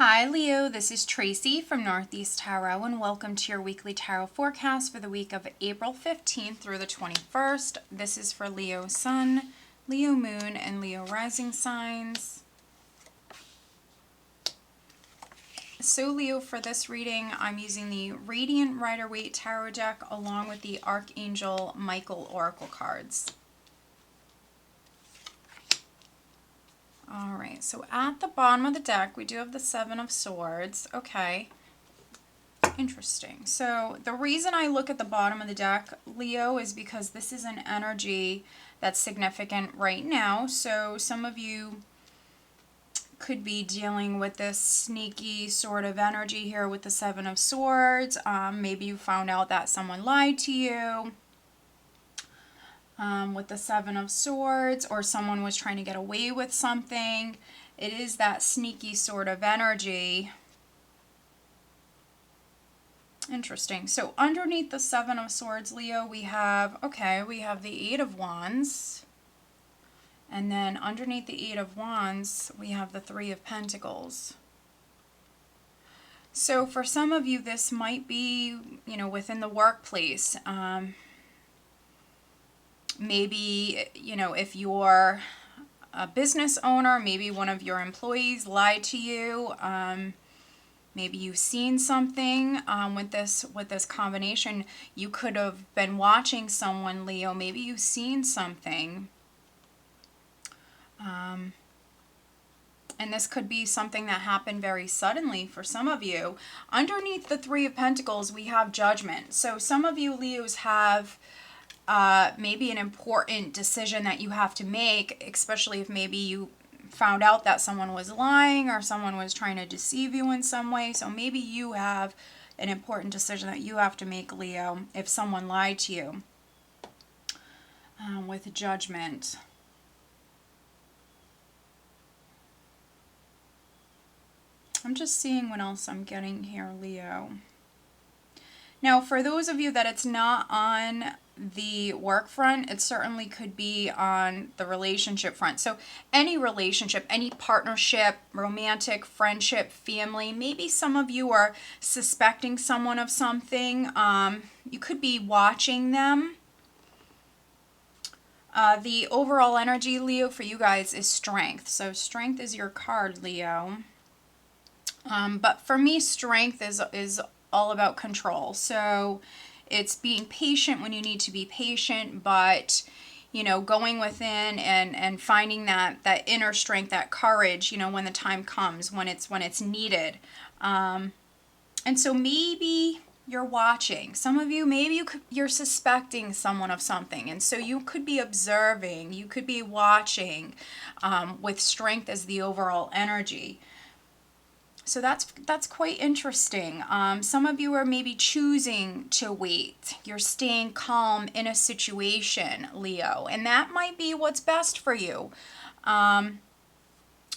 Hi Leo, this is Tracy from Northeast Tarot and welcome to your weekly tarot forecast for the week of April 15th through the 21st. This is for Leo Sun, Leo Moon, and Leo Rising signs. So Leo, for this reading, I'm using the Radiant Rider-Waite Tarot deck along with the Archangel Michael Oracle cards. All right, so at the bottom of the deck, we do have the Seven of Swords. Okay, interesting. So the reason I look at the bottom of the deck, Leo, is because this is an energy that's significant right now. So some of you could be dealing with this sneaky sort of energy here with the Seven of Swords. Maybe you found out that someone lied to you. With the Seven of Swords, or someone was trying to get away with something. It is that sneaky sort of energy. Interesting. So underneath the Seven of Swords, Leo, we have the Eight of Wands. And then underneath the Eight of Wands, we have the Three of Pentacles. So for some of you, this might be, within the workplace. Maybe, if you're a business owner, maybe one of your employees lied to you. Maybe you've seen something with this combination. You could have been watching someone, Leo. Maybe you've seen something. And this could be something that happened very suddenly for some of you. Underneath the Three of Pentacles, we have Judgment. So some of you, Leos, have maybe an important decision that you have to make, especially if maybe you found out that someone was lying or someone was trying to deceive you in some way. So maybe you have an important decision that you have to make, Leo, if someone lied to you with Judgment. I'm just seeing what else I'm getting here, Leo. Now, for those of you that it's not on the work front, it certainly could be on the relationship front. So any relationship, any partnership, romantic, friendship, family, maybe some of you are suspecting someone of something. You could be watching them. The overall energy, Leo, for you guys is Strength. So Strength is your card, Leo. But for me, Strength is all about control. So it's being patient when you need to be patient, but going within and finding that inner strength, that courage, when the time comes, when it's needed. And so maybe you're watching. Some of you, maybe you're suspecting someone of something, and so you could be observing, you could be watching, with Strength as the overall energy. So that's quite interesting. Some of you are maybe choosing to wait. You're staying calm in a situation, Leo, and that might be what's best for you.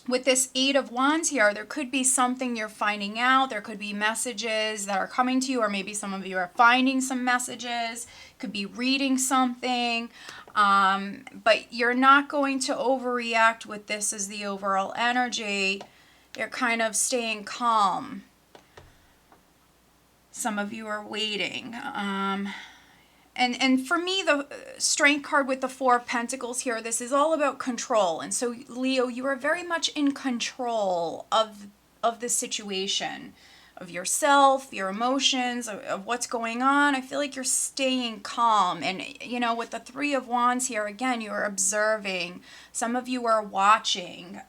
With this Eight of Wands here, there could be something you're finding out. There could be messages that are coming to you, or maybe some of you are finding some messages. Could be reading something. But you're not going to overreact with this as the overall energy. You're kind of staying calm. Some of you are waiting. And for me, the Strength card with the Four of Pentacles here, this is all about control. And so, Leo, you are very much in control of the situation, of yourself, your emotions, of what's going on. I feel like you're staying calm. And, with the Three of Wands here, again, you're observing. Some of you are watching.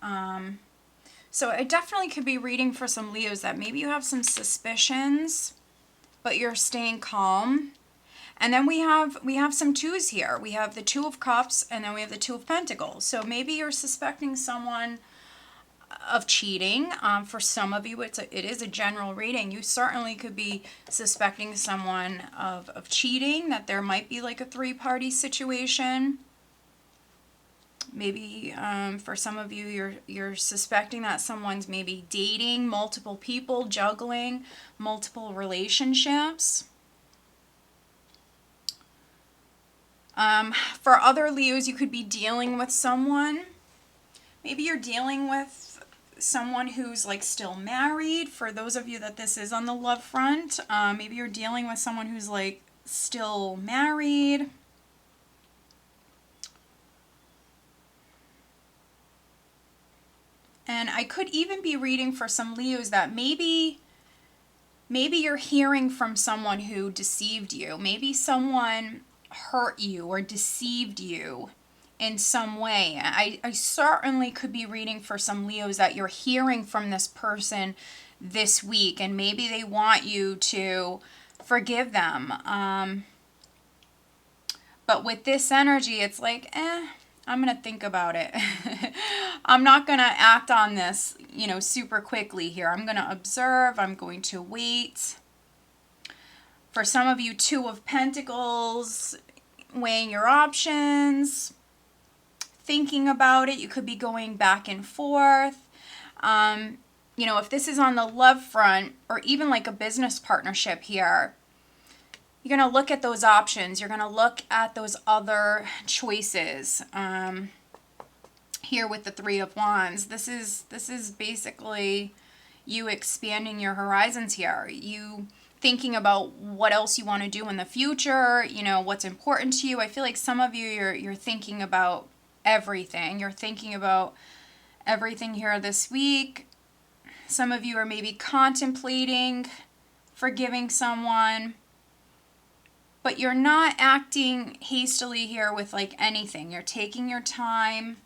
So I definitely could be reading for some Leos that maybe you have some suspicions, but you're staying calm. And then we have some twos here. We have the Two of Cups, and then we have the Two of Pentacles. So maybe you're suspecting someone of cheating. For some of you, it is a general reading. You certainly could be suspecting someone of cheating, that there might be like a three-party situation. Maybe for some of you, you're suspecting that someone's maybe dating multiple people, juggling multiple relationships. For other Leos, you could be dealing with someone. Maybe you're dealing with someone who's like still married. For those of you that this is on the love front, maybe you're dealing with someone who's like still married. And I could even be reading for some Leos that maybe you're hearing from someone who deceived you. Maybe someone hurt you or deceived you in some way. I certainly could be reading for some Leos that you're hearing from this person this week, and maybe they want you to forgive them. But with this energy, it's like, I'm going to think about it. I'm not going to act on this, super quickly here. I'm going to observe. I'm going to wait. For some of you, Two of Pentacles, weighing your options, thinking about it. You could be going back and forth. If this is on the love front or even like a business partnership here, you're going to look at those options. You're going to look at those other choices. Here with the Three of Wands, this is basically you expanding your horizons here. You thinking about what else you want to do in the future, what's important to you. I feel like some of you, you're thinking about everything. You're thinking about everything here this week. Some of you are maybe contemplating forgiving someone, but you're not acting hastily here with like anything. You're taking your time.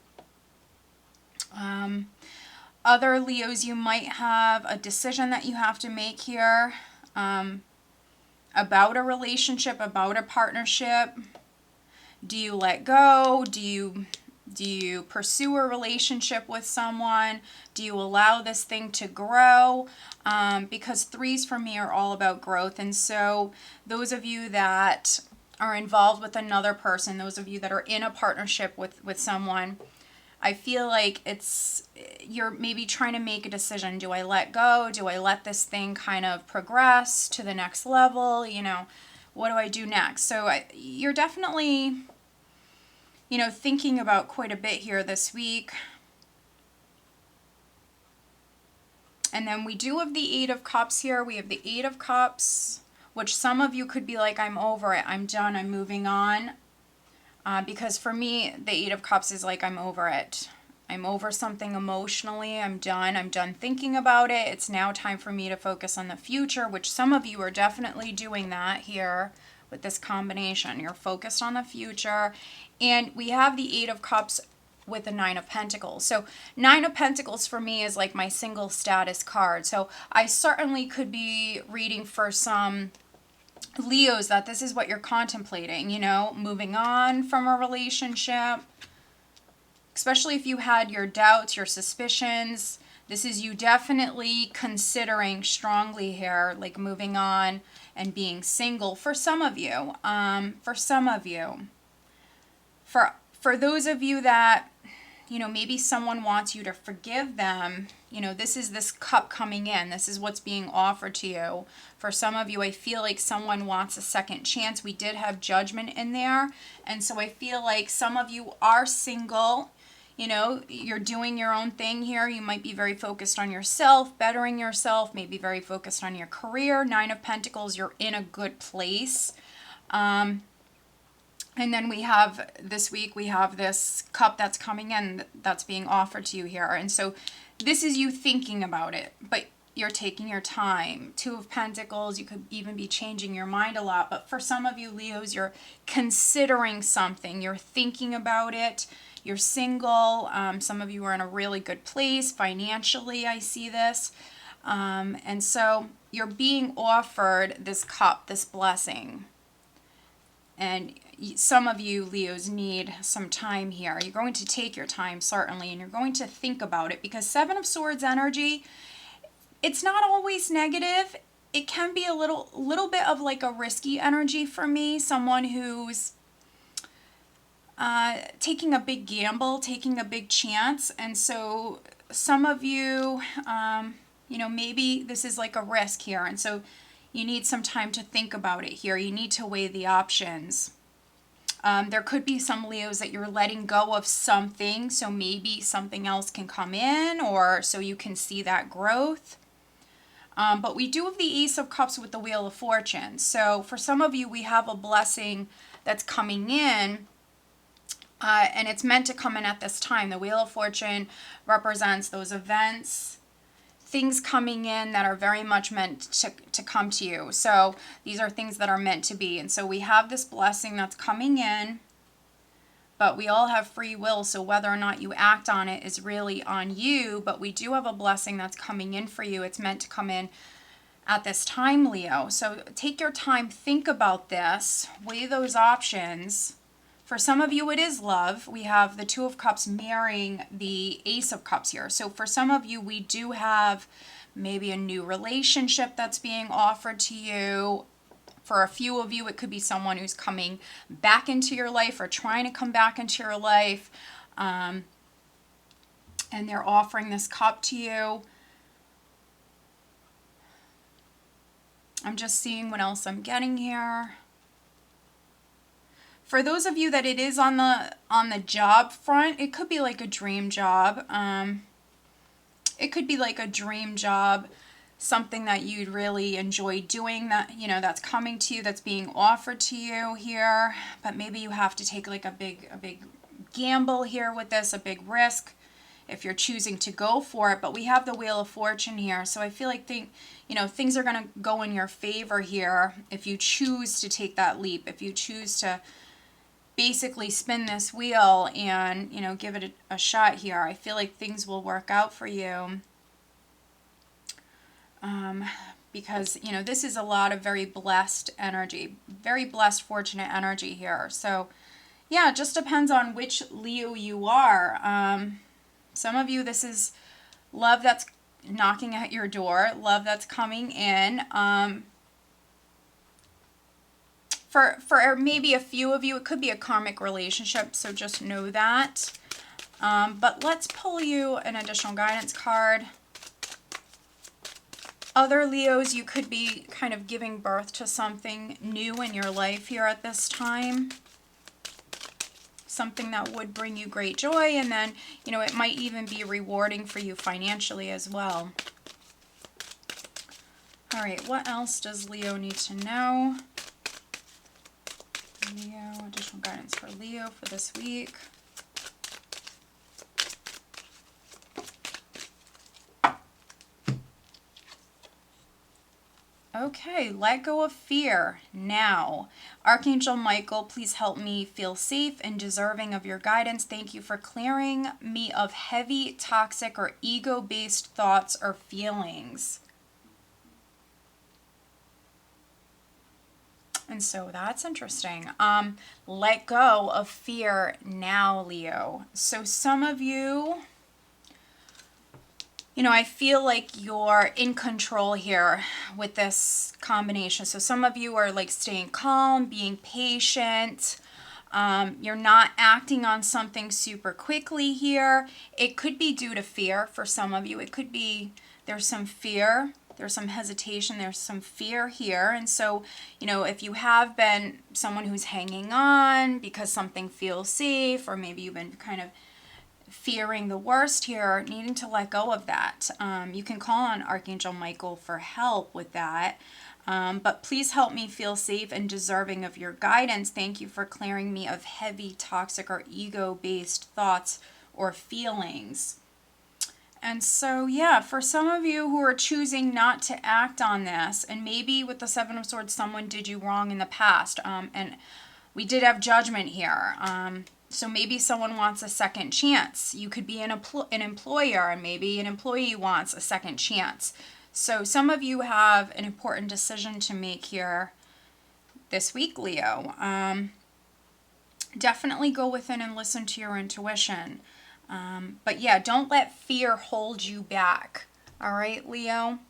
Other Leos, you might have a decision that you have to make here about a relationship, about a partnership. Do you let go? Do you pursue a relationship with someone? Do you allow this thing to grow? Because threes for me are all about growth. And so those of you that are involved with another person, those of you that are in a partnership with someone, I feel like you're maybe trying to make a decision. Do I let go? Do I let this thing kind of progress to the next level? What do I do next? So you're definitely, thinking about quite a bit here this week. And then we do have the Eight of Cups here. We have the Eight of Cups, which some of you could be like, I'm over it. I'm done. I'm moving on. Because for me, the Eight of Cups is like, I'm over it. I'm over something emotionally. I'm done. I'm done thinking about it. It's now time for me to focus on the future, which some of you are definitely doing that here with this combination. You're focused on the future. And we have the Eight of Cups with the Nine of Pentacles. So Nine of Pentacles for me is like my single status card. So I certainly could be reading for some Leos that this is what you're contemplating, moving on from a relationship, especially if you had your doubts, your suspicions. This is you definitely considering strongly here, like moving on and being single for some of you. For those of you that, maybe someone wants you to forgive them, this is this cup coming in. This is what's being offered to you. For some of you, I feel like someone wants a second chance. We did have Judgment in there. And so I feel like some of you are single. You're doing your own thing here. You might be very focused on yourself, bettering yourself, maybe very focused on your career. Nine of Pentacles, you're in a good place. And then this week, we have this cup that's coming in that's being offered to you here. And so this is you thinking about it, but you're taking your time. Two of Pentacles, you could even be changing your mind a lot. But for some of you Leos, you're considering something. You're thinking about it. You're single. Some of you are in a really good place financially. I see this. And so you're being offered this cup, this blessing. And some of you Leos need some time here. You're going to take your time, certainly, and you're going to think about it, because Seven of Swords energy, it's not always negative. It can be a little bit of like a risky energy for me, someone who's taking a big gamble, taking a big chance. And so some of you, maybe this is like a risk here. And so you need some time to think about it here. You need to weigh the options. There could be some Leos that you're letting go of something, so maybe something else can come in, or so you can see that growth. But we do have the Ace of Cups with the Wheel of Fortune. So for some of you, we have a blessing that's coming in, and it's meant to come in at this time. The Wheel of Fortune represents those events, things coming in that are very much meant to come to you. So these are things that are meant to be. And so we have this blessing that's coming in, but we all have free will, so whether or not you act on it is really on you. But we do have a blessing that's coming in for you. It's meant to come in at this time, Leo. So take your time, think about this, weigh those options. For some of you, it is love. We have the Two of Cups marrying the Ace of Cups here. So for some of you, we do have maybe a new relationship that's being offered to you. For a few of you, it could be someone who's coming back into your life or trying to come back into your life. And they're offering this cup to you. I'm just seeing what else I'm getting here. For those of you that it is on the job front, it could be like a dream job. It could be like a dream job, something that you'd really enjoy doing, that, you know, that's coming to you, that's being offered to you here. But maybe you have to take like a big gamble here with this, a big risk, if you're choosing to go for it. But we have the Wheel of Fortune here, so I feel like things are going to go in your favor here if you choose to take that leap, if you choose to basically spin this wheel and, you know, give it a shot here. I feel like things will work out for you. Because, you know, this is a lot of very blessed energy, very blessed, fortunate energy here. So, yeah, it just depends on which Leo you are. Some of you, this is love that's knocking at your door, love that's coming in. For maybe a few of you, it could be a karmic relationship, so just know that. But let's pull you an additional guidance card. Other Leos, you could be kind of giving birth to something new in your life here at this time. Something that would bring you great joy, and then, you know, it might even be rewarding for you financially as well. All right, what else does Leo need to know? Leo, additional guidance for Leo for this week. Okay, let go of fear now. Archangel Michael, please help me feel safe and deserving of your guidance. Thank you for clearing me of heavy, toxic, or ego-based thoughts or feelings. And so that's interesting. Let go of fear now, Leo. So some of you, you know, I feel like you're in control here with this combination. So some of you are like staying calm, being patient. You're not acting on something super quickly here. It could be due to fear for some of you. It could be there's some fear, there's some hesitation, there's some fear here. And so, you know, if you have been someone who's hanging on because something feels safe, or maybe you've been kind of fearing the worst here, needing to let go of that. You can call on Archangel Michael for help with that. But please help me feel safe and deserving of your guidance. Thank you for clearing me of heavy, toxic, or ego-based thoughts or feelings. And so, yeah, for some of you who are choosing not to act on this, and maybe with the Seven of Swords, someone did you wrong in the past, and we did have judgment here. So maybe someone wants a second chance. You could be an employer, and maybe an employee wants a second chance. So some of you have an important decision to make here this week, Leo. Definitely go within and listen to your intuition. But yeah, don't let fear hold you back. All right, Leo?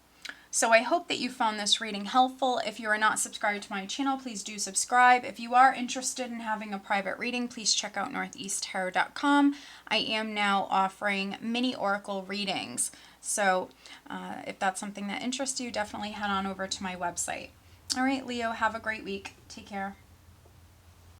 So I hope that you found this reading helpful. If you are not subscribed to my channel, please do subscribe. If you are interested in having a private reading, please check out northeasttarot.com. I am now offering mini oracle readings. So if that's something that interests you, definitely head on over to my website. All right, Leo, have a great week. Take care.